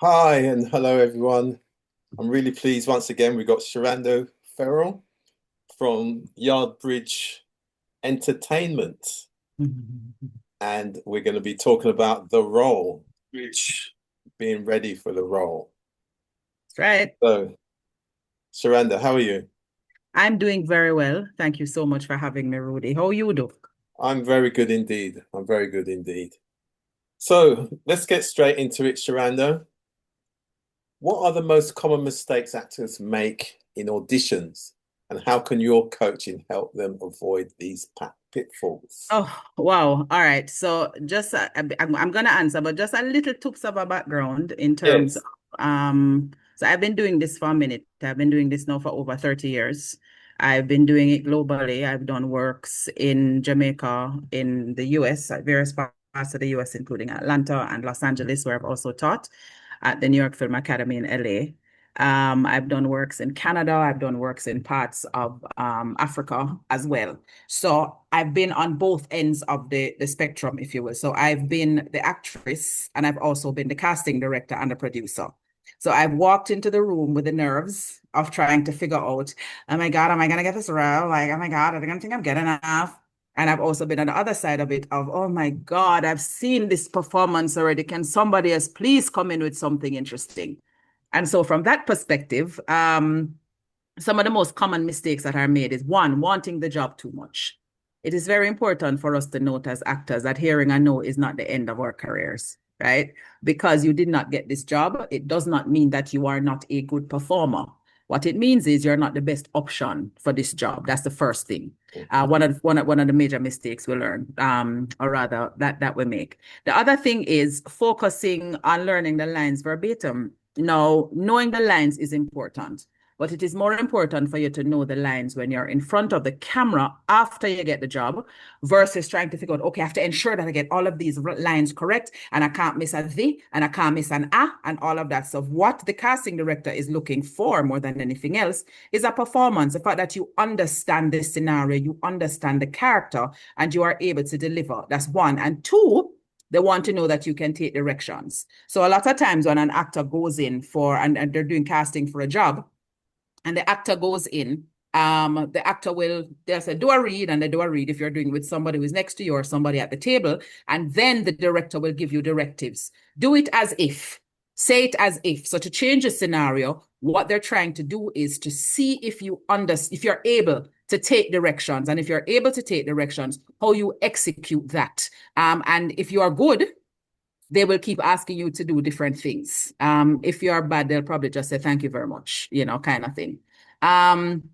Hi and hello everyone. I'm really pleased once again we've got Sherando FERRILL from YAADBRIDGE Entertainment, Mhm. and we're going to be talking about the role, which being ready for the role. That's right. So, Sherando, how are you? I'm doing very well. Thank you so much for having me, Rudy. How you do? I'm very good indeed. I'm very good indeed. So, let's get straight into it, Sherando. What are the most common mistakes actors make in auditions, and how can your coaching help them avoid these pitfalls? Oh, wow. All right. So just I'm gonna answer, but just a little tips of a background in terms of Yes. so I've been doing this for a minute. I've been doing this now for over 30 years. I've been doing it globally. I've done works in Jamaica, in the US, at various parts of the US, including Atlanta and Los Angeles, where I've also taught at the New York Film Academy in LA. I've done works in Canada. I've done works in parts of Africa as well. So I've been on both ends of the spectrum, if you will. So I've been the actress and I've also been the casting director and the producer. So I've walked into the room with the nerves of trying to figure out, oh my God, am I gonna get this role? Like, oh my God, are they gonna think I'm good enough? And I've also been on the other side of it of, oh my God, I've seen this performance already. Can somebody else please come in with something interesting? And so from that perspective, some of the most common mistakes that are made is one, wanting the job too much. It is very important for us to note as actors that hearing a no is not the end of our careers, right? Because you did not get this job, it does not mean that you are not a good performer. What it means is you're not the best option for this job. That's the first thing. Mhm. One of the major mistakes we learn, or rather that we make. The other thing is focusing on learning the lines verbatim. Now, knowing the lines is important, but it is more important for you to know the lines when you're in front of the camera after you get the job versus trying to figure out, okay, I have to ensure that I get all of these lines correct and I can't miss a the and I can't miss an a and all of that. So what the casting director is looking for more than anything else is a performance, the fact that you understand the scenario, you understand the character, and you are able to deliver. That's one. And two, they want to know that you can take directions. So a lot of times when an actor goes in and they're doing casting for a job, and the actor goes in, the actor they'll say, do a read, and they do a read if you're doing with somebody who's next to you or somebody at the table. And then the director will give you directives. Do it as if, say it as if. So to change a scenario, what they're trying to do is to see if you're able to take directions. And if you're able to take directions, how you execute that. And if you are good, they will keep asking you to do different things. If you're bad, they'll probably just say, thank you very much, kind of thing. Um,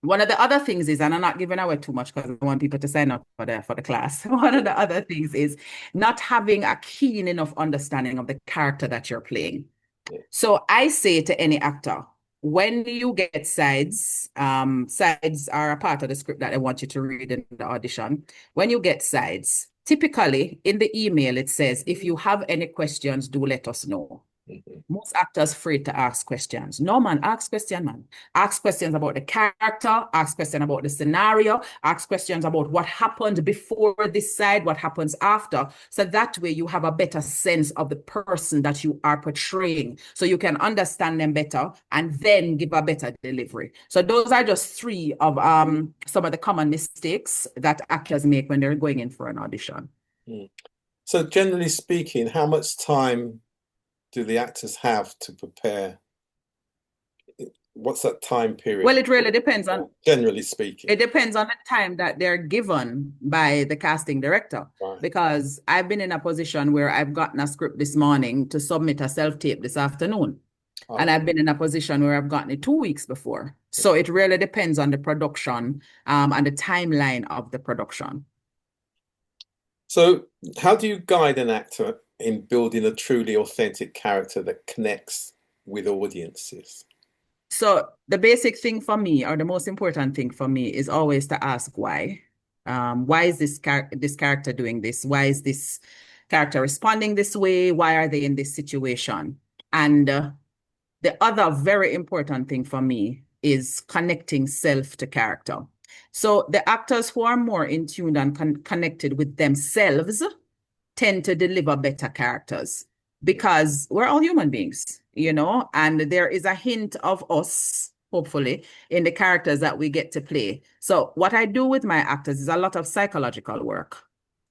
One of the other things is, and I'm not giving away too much because I want people to sign up for the class. One of the other things is not having a keen enough understanding of the character that you're playing. Yeah. So I say to any actor, when you get sides, sides are a part of the script that I want you to read in the audition. When you get sides, typically in the email, it says, if you have any questions, do let us know. Mhm. Most actors afraid to ask questions. No, man, ask question, man. Ask questions about the character, ask questions about the scenario, ask questions about what happened before this side, what happens after. So that way you have a better sense of the person that you are portraying. So you can understand them better and then give a better delivery. So those are just three of some of the common mistakes that actors make when they're going in for an audition. Mm. So, generally speaking, how much time do the actors have to prepare? What's that time Well, period? it really depends on Generally speaking, It depends on the time that they're given by the casting director. right? Because I've been in a position where I've gotten a script this morning to submit a self-tape this afternoon. And Oh, I've been in a position where I've gotten it 2 weeks before. So it really depends on the production, and the timeline of the production. so how do you guide an actor in building a truly authentic character that connects with audiences? So the basic thing for me, or the most important thing for me, is always to ask why. Why is this character doing this? Why is this character responding this way? Why are they in this situation? And the other very important thing for me is connecting self to character. So the actors who are more in tune and connected with themselves tend to deliver better characters. because we're all human beings, and there is a hint of us, hopefully, in the characters that we get to play. So what I do with my actors is a lot of psychological work.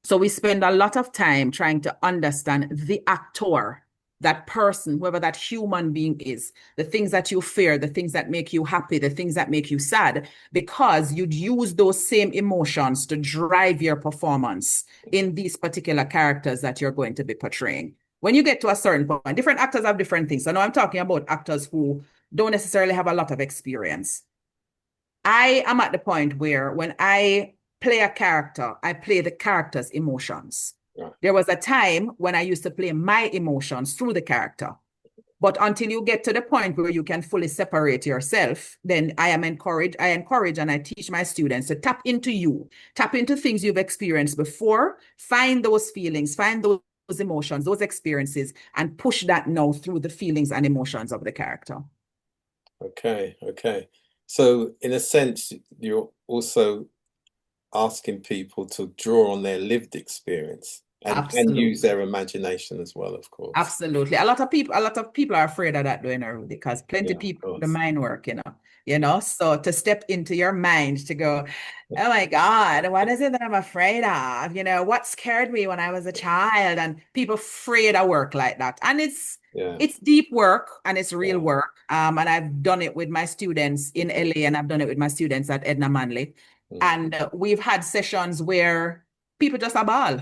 So we spend a lot of time trying to understand the actor, that person, whoever that human being is, the things that you fear, the things that make you happy, the things that make you sad, because you'd use those same emotions to drive your performance in these particular characters that you're going to be portraying. When you get to a certain point, different actors have different things. So now I'm talking about actors who don't necessarily have a lot of experience. I am at the point where when I play a character, I play the character's emotions. Right. There was a time when I used to play my emotions through the character. But until you get to the point where you can fully separate yourself, then I encourage and I teach my students to tap into you, tap into things you've experienced before, find those feelings, find those emotions, those experiences, and push that now through the feelings and emotions of the character. Okay, okay. So in a sense, you're also asking people to draw on their lived experience and use Absolutely. their imagination as well, of course. Absolutely. A lot of people are afraid of that doing it because plenty Yeah, of of people the course. mind work, So to step into your mind to go, oh my God, what is it that I'm afraid of? What scared me when I was a child? And people afraid of work like that. And Yeah, it's deep work and it's real yeah. work. And I've done it with my students in LA and I've done it with my students at Edna Manley. Mm, And we've had sessions where people just a ball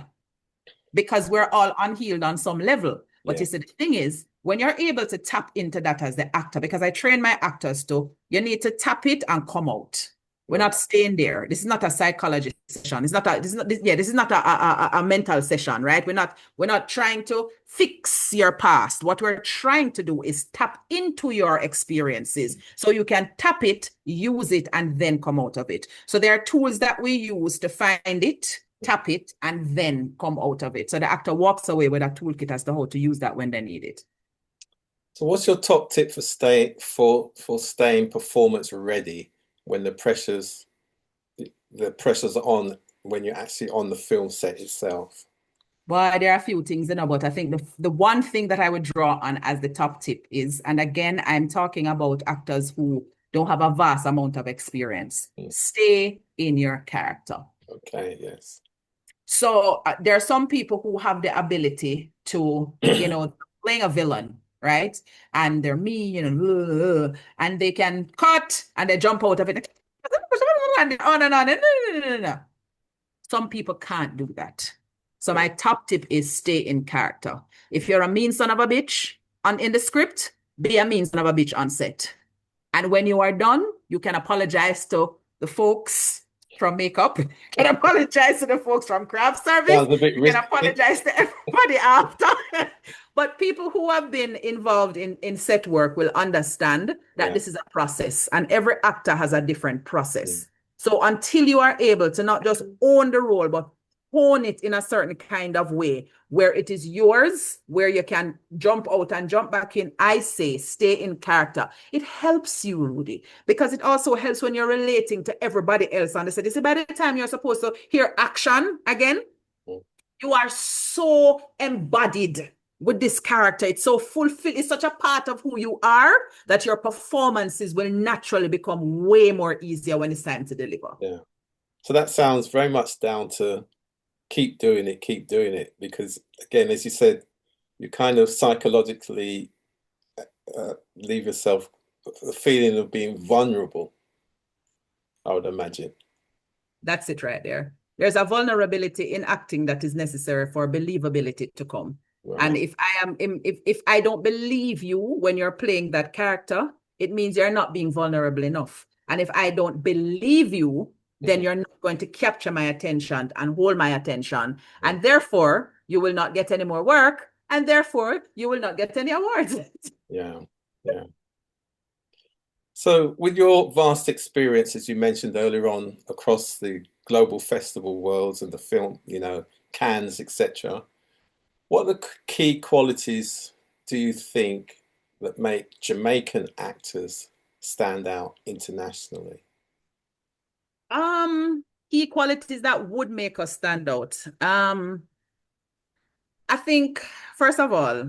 because we're all unhealed on some level. But yeah, you see, the thing is, when you're able to tap into that as the actor, because I train my actors to, you need to tap it and come out. We're right. not staying there. This is not a psychology session. This is not a mental session, right? We're not trying to fix your past. What we're trying to do is tap into your experiences so you can tap it, use it, and then come out of it. So there are tools that we use to find it, tap it, and then come out of it. So the actor walks away with a toolkit as to how to use that when they need it. So what's your top tip for staying performance ready when the pressure's on when you're actually on the film set itself? Well, there are a few things, but I think the one thing that I would draw on as the top tip is, and again, I'm talking about actors who don't have a vast amount of experience. Mm, Stay in your character. okay, yes. So there are some people who have the ability to, playing a villain, right? And they're mean, and they can cut and they jump out of it. And on and on. No, no, no, no, no. Some people can't do that. So Yeah. my top tip is stay in character. If you're a mean son of a bitch in the script, be a mean son of a bitch on set. And when you are done, you can apologize to the folks from makeup, you can apologize to the folks from craft service, Sounds a bit you can risky. apologize to everybody after. But people who have been involved in set work will understand that Yeah. this is a process and every actor has a different Mm, process. So until you are able to not just own the role, but hone it in a certain kind of way where it is yours, where you can jump out and jump back in, I say stay in character. It helps you, Rudy, because it also helps when you're relating to everybody else. And they say, this is by the time you're supposed to hear action again, mm, you are so embodied with this character. It's so fulfilled. It's such a part of who you are that your performances will naturally become way more easier when it's time to deliver. yeah. So that sounds very much down to keep doing it, because again, as you said, you kind of psychologically leave yourself a feeling of being vulnerable, I would imagine. That's it right there. There's a vulnerability in acting that is necessary for believability to come. And Right. if I don't believe you when you're playing that character, it means you're not being vulnerable enough. And if I don't believe you, then Mhm. you're not going to capture my attention and hold my attention. And therefore, you will not get any more work. And therefore, you will not get any awards. Yeah. Yeah. So, with your vast experience, as you mentioned earlier on, across the global festival worlds and the film, Cannes, etc., what are the key qualities do you think that make Jamaican actors stand out internationally? Key qualities that would make us stand out. I think, first of all,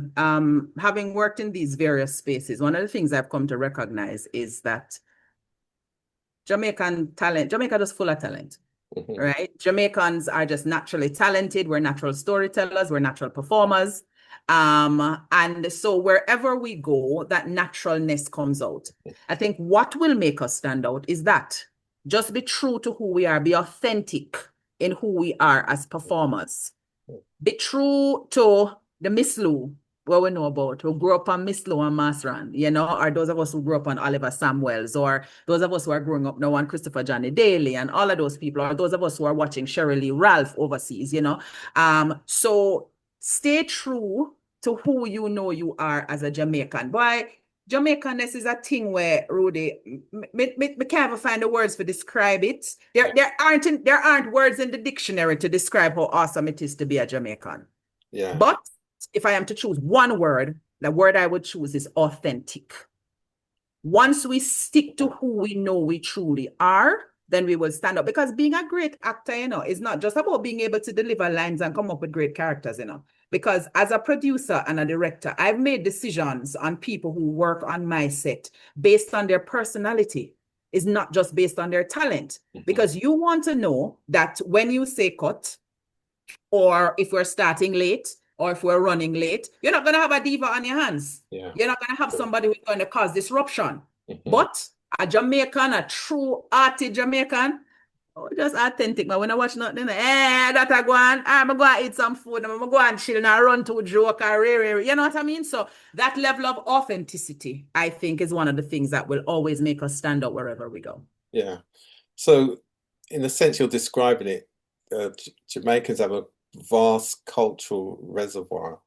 having worked in these various spaces, one of the things I've come to recognize is that Jamaica is full of talent, Mhm. right? Jamaicans are just naturally talented. We're natural storytellers, we're natural performers. And so wherever we go, that naturalness comes out. I think what will make us stand out is that just be true to who we are, be authentic in who we are as performers. Be true to the Miss Lou, what we know about, who grew up on Miss Lou and Masteran, or those of us who grew up on Oliver Samuels, or those of us who are growing up now on Christopher Johnny Daly, and all of those people, or those of us who are watching Shirley Ralph overseas. So stay true to who you know you are as a Jamaican. Boy, Jamaicanness is a thing where, Rudy, me can't even find the words to describe it. There aren't words in the dictionary to describe how awesome it is to be a Jamaican. Yeah. But if I am to choose one word, the word I would choose is authentic. Once we stick to who we know we truly are, then we will stand up. Because being a great actor, is not just about being able to deliver lines and come up with great characters. Because as a producer and a director, I've made decisions on people who work on my set based on their personality. It's not just based on their talent. Because you want to know that when you say cut, or if we're starting late, or if we're running late, you're not going to have a diva on your hands. Yeah. You're not going to have somebody who's going to cause disruption. Mhm. But a Jamaican, a true arty Jamaican, just authentic. But when I watch nothing, that I go on, I'm going to eat some food, I'm going to go and chill and I run to a joke or you know what I mean? So that level of authenticity, I think, is one of the things that will always make us stand out wherever we go. Yeah. So, in the sense you're describing it, Jamaicans have a vast cultural reservoir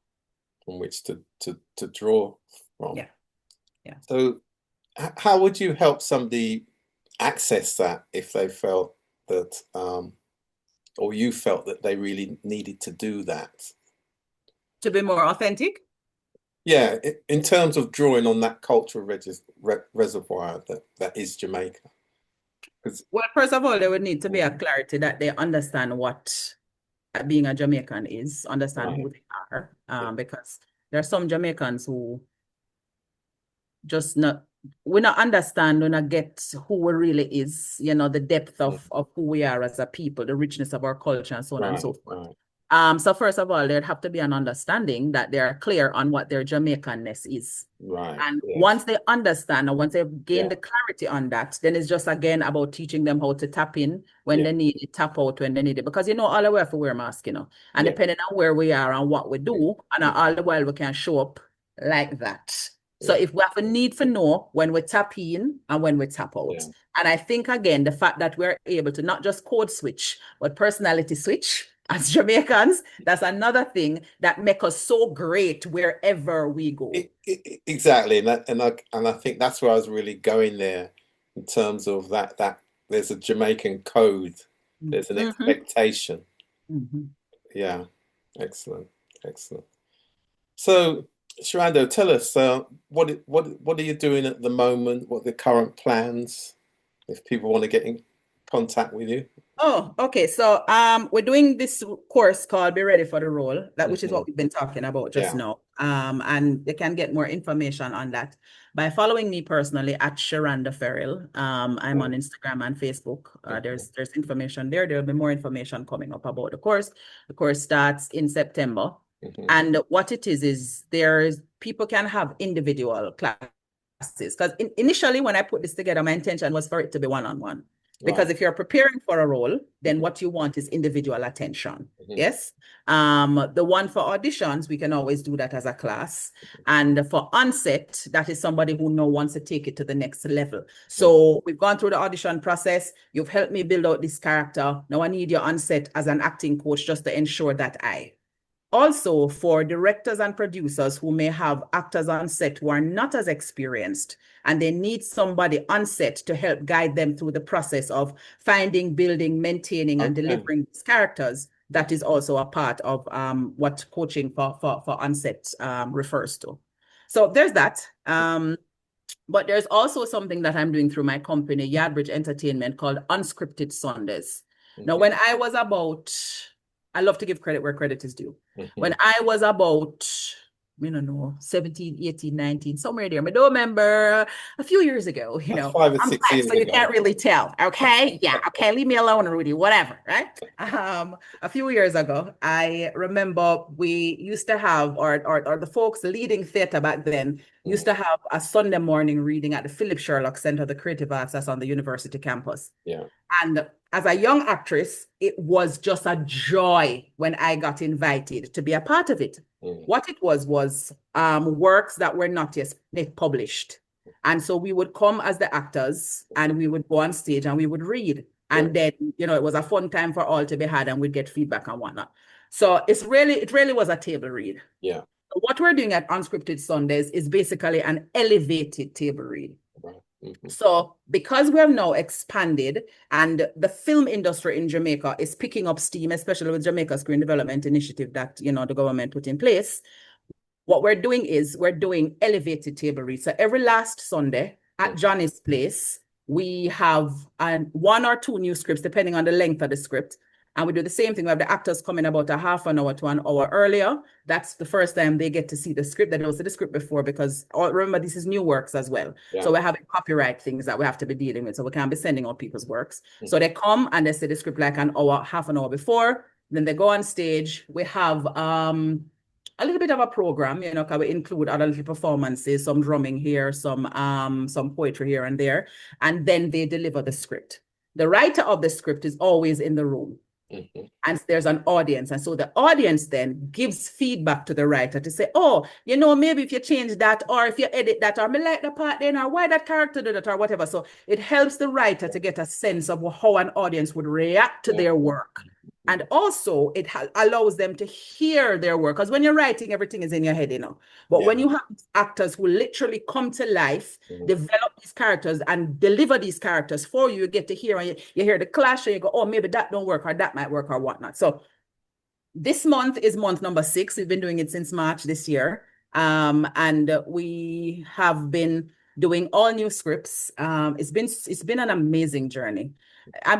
from which to draw from. Yeah. Yeah. So, how would you help somebody access that if they felt that, or you felt that they really needed to do that? To be more authentic? Yeah, in terms of drawing on that cultural reservoir that is Jamaica. Well, first of all, there would need to be a clarity that they understand what being a Jamaican is, understand who Right. they are. Because there are some Jamaicans who just we not understand, we not get who we really is, the depth of who we are as a people, the richness of our culture, and so on and so forth. Right. So first of all, there'd have to be an understanding that they're clear on what their Jamaicanness is. Right. And Yes. once they understand, and once they've gained the clarity on that, then it's just again about teaching them how to tap in when they need it, tap out when they need it. Because all the way have to wear a mask, and depending on where we are and what we do, and all the while we can show up like that. So if we have a need for know when we tap in and when we tap out. Yeah. And I think, again, the fact that we're able to not just code switch, but personality switch as Jamaicans, that's another thing that makes us so great wherever we go. Exactly. And I think that's where I was really going there in terms of that there's a Jamaican code, there's an expectation. Yeah. Excellent. Excellent. So, Sherando, tell us what are you doing at the moment? What are the current plans if people want to get in contact with you? Oh, okay. So we're doing this course called Be Ready for the Role, which is what we've been talking about just now. And they can get more information on that by following me personally at SHERANDO FERRILL. I'm on Instagram and Facebook. There's information there. There'll be more information coming up about the course. The course starts in September. And what it is people can have individual classes. Because initially when I put this together, my intention was for it to be one-on-one. Because if you're preparing for a role, then what you want is individual attention. Yes. The one for auditions, we can always do that as a class. And for onset, that is somebody who now wants to take it to the next level. So we've gone through the audition process. You've helped me build out this character. Now I need your onset as an acting coach just to ensure that also, for directors and producers who may have actors on set who are not as experienced and they need somebody on set to help guide them through the process of finding, building, maintaining, and delivering these characters, that is also a part of what coaching for on-set refers to. So there's that. But there's also something that I'm doing through my company, YAADBRIDGE Entertainment, called Unscripted Sundays. Now, when I was about I love to give credit where credit is due. Mm-hmm. When I was about, I don't know, 17, 18, 19, somewhere there. I don't remember, a few years ago, Like 5 or 6 I'm black, years so you ago. can't really tell. Okay. Yeah. Okay. Leave me alone, Rudy, whatever. Right. A few years ago, I remember we used to have, or the folks leading theater back then used to have a Sunday morning reading at the Philip Sherlock Center, the Creative Arts that's on the university campus. Yeah. And as a young actress, it was just a joy when I got invited to be a part of it. What it was works that were not yet published. And so we would come as the actors and we would go on stage and we would read. And then, it was a fun time for all to be had and we'd get feedback and whatnot. So it really was a table read. Yeah. What we're doing at Unscripted Sundays is basically an elevated table read. Right. Mm-hmm. So because we have now expanded and the film industry in Jamaica is picking up steam, especially with Jamaica Screen Development Initiative that, the government put in place, what we're doing is we're doing elevated table reads. So every last Sunday at Johnny's place, we have one or two new scripts, depending on the length of the script. And we do the same thing. We have the actors coming about a half an hour to an hour earlier. That's the first time they get to see the script. They don't see the script before because remember, this is new works as well. Yeah. So we're having copyright things that we have to be dealing with. So we can't be sending out people's works. So they come and they see the script like half an hour before. Then they go on stage. We have a little bit of a program, because we include other little performances, some drumming here, some poetry here and there. And then they deliver the script. The writer of the script is always in the room. And there's an audience. And so the audience then gives feedback to the writer to say, oh, maybe if you change that, or if you edit that, or me like the part then, or why that character did it, or whatever. So it helps the writer to get a sense of how an audience would react to their work. And also it allows them to hear their work. Because when you're writing, everything is in your head, But when you have actors who literally come to life, develop these characters and deliver these characters for you, you get to hear, and you hear the clash and you go, oh, maybe that don't work or that might work or whatnot. So this month is month number 6. We've been doing it since March this year. And we have been doing all new scripts. It's been an amazing journey.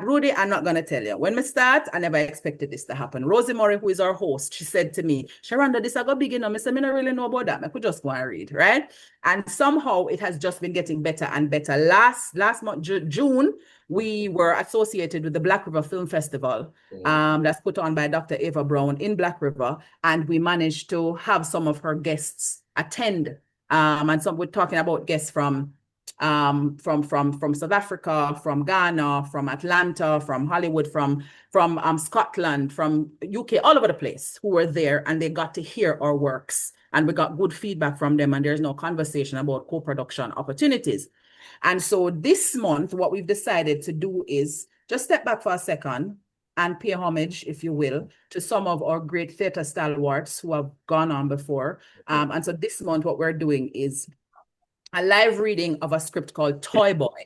Rudy, I'm not going to tell you. When we start, I never expected this to happen. Rosie Murray, who is our host, she said to me, Sherando, this I go big enough. I said, I don't really know about that. I could just go and read, right? And somehow it has just been getting better and better. Last month, June, we were associated with the Black River Film Festival that's put on by Dr. Ava Brown in Black River. And we managed to have some of her guests attend. And some we're talking about guests from South Africa, from Ghana, from Atlanta, from Hollywood, from Scotland, from UK, all over the place who were there, and they got to hear our works and we got good feedback from them, and there's no conversation about co-production opportunities. And so this month, what we've decided to do is just step back for a second and pay homage, if you will, to some of our great theater stalwarts who have gone on before. And so this month, what we're doing is a live reading of a script called Toy Boy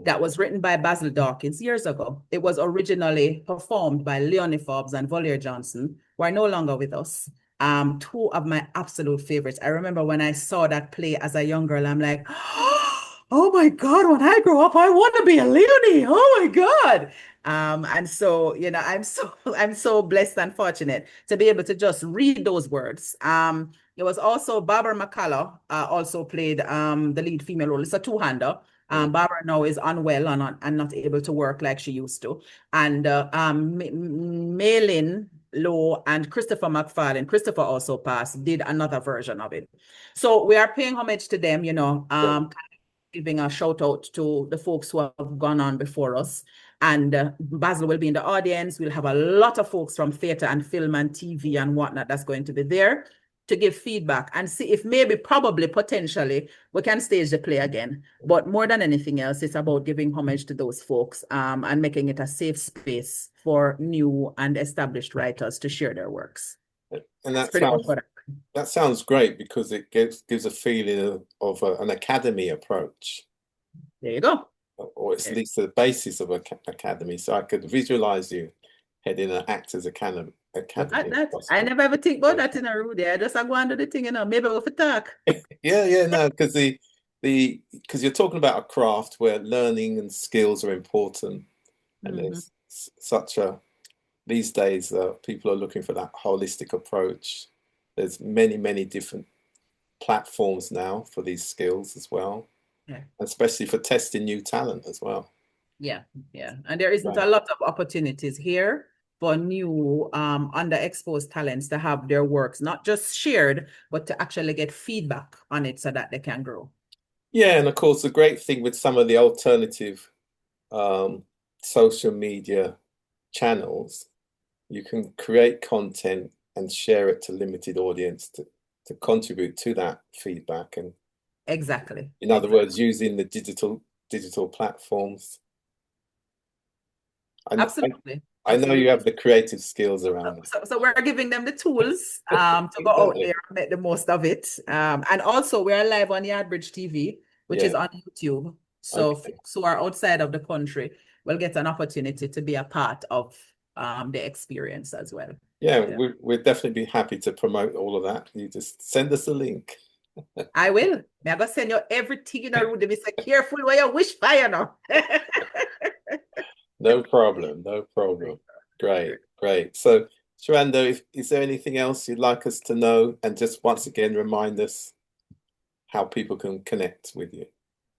that was written by Basil Dawkins years ago. It was originally performed by Leonie Forbes and Voliere Johnson, who are no longer with us. 2 of my absolute favorites. I remember when I saw that play as a young girl, I'm like, oh my God, when I grow up, I want to be a Leonie. Oh my God. And so, I'm so blessed and fortunate to be able to just read those words. It was also Barbara McCullough also played the lead female role. It's a two-hander. Barbara now is unwell and not able to work like she used to. And Maylin Lowe and Christopher McFarlane, Christopher also passed, did another version of it. So we are paying homage to them, giving a shout out to the folks who have gone on before us. And Basil will be in the audience. We'll have a lot of folks from theater and film and TV and whatnot that's going to be there to give feedback and see if maybe, probably, potentially, we can stage the play again. But more than anything else, it's about giving homage to those folks and making it a safe space for new and established writers to share their works. And that sounds great because it gives a feeling of an academy approach. There you go. Or at least the basis of an academy. So I could visualize you heading an actors academy. I never ever think about that in a Rudy. I just go under the thing, maybe we'll talk. No, because because you're talking about a craft where learning and skills are important, and there's such a these days, people are looking for that holistic approach. There's many, many different platforms now for these skills as well, Yeah. especially for testing new talent as well. Yeah, yeah. And there isn't a Right. lot of opportunities here for new underexposed talents to have their works not just shared, but to actually get feedback on it so that they can grow. Yeah, and of course, the great thing with some of the alternative um, social media channels, you can create content and share it to limited audience to contribute to that feedback. And Exactly. in other Exactly. words, using the digital platforms. I, I, Absolutely. I know you Absolutely. have the creative skills around it. So we're giving them the tools to go out Exactly. there and make the most of it. And also we're live on YAADBRIDGE TV, which is Yeah. on YouTube. So Okay. folks who are outside of the country will get an opportunity to be a part of the experience as well. Yeah, Yeah. we'd definitely be happy to promote all of that. You just send us a link. I will. I'm gonna send you everything in a room. Be so careful where you wish fire now. No problem. No problem. Great. Great. So, Sharando, is there anything else you'd like us to know? And just once again, remind us how people can connect with you.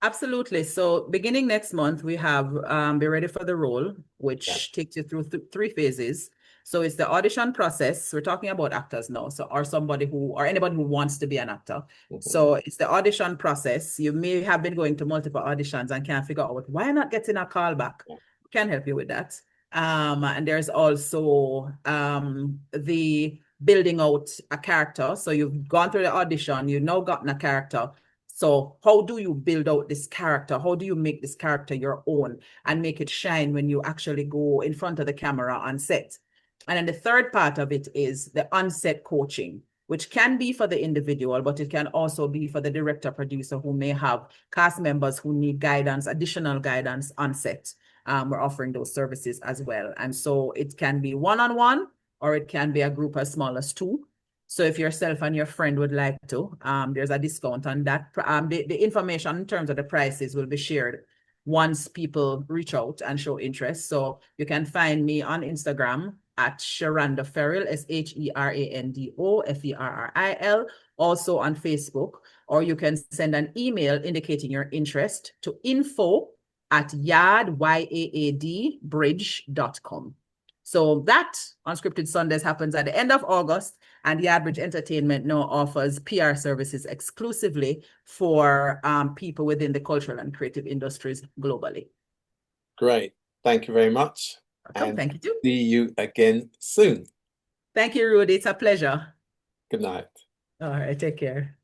Absolutely. So beginning next month, we have Be Ready for the Role, Yeah. which takes you through three phases. So it's the audition process. We're talking about actors now. So or somebody who or anybody who wants to be an actor. Mhm. So it's the audition process. You may have been going to multiple auditions and can't figure out why not getting a call back. Yeah. We can help you with that. And there's also the building out a character. So you've gone through the audition, you've now gotten a character. So how do you build out this character? How do you make this character your own and make it shine when you actually go in front of the camera on set? And then the third part of it is the on-set coaching, which can be for the individual, but it can also be for the director producer who may have cast members who need guidance, additional guidance on set. We're offering those services as well. And so it can be one-on-one or it can be a group as small as two. So if yourself and your friend would like to, there's a discount on that. The information in terms of the prices will be shared once people reach out and show interest. So you can find me on Instagram at Sherando Ferrill, SHERANDO FERRIL, also on Facebook, or you can send an email indicating your interest to info@YAADBridge.com. So that Unscripted Sundays happens at the end of August, and YAADBRIDGE Entertainment now offers PR services exclusively for people within the cultural and creative industries globally. Great. Thank you very much. Welcome. And Thank you too. see you again soon. Thank you, Rudy. It's a pleasure. Good night. All right. Take care.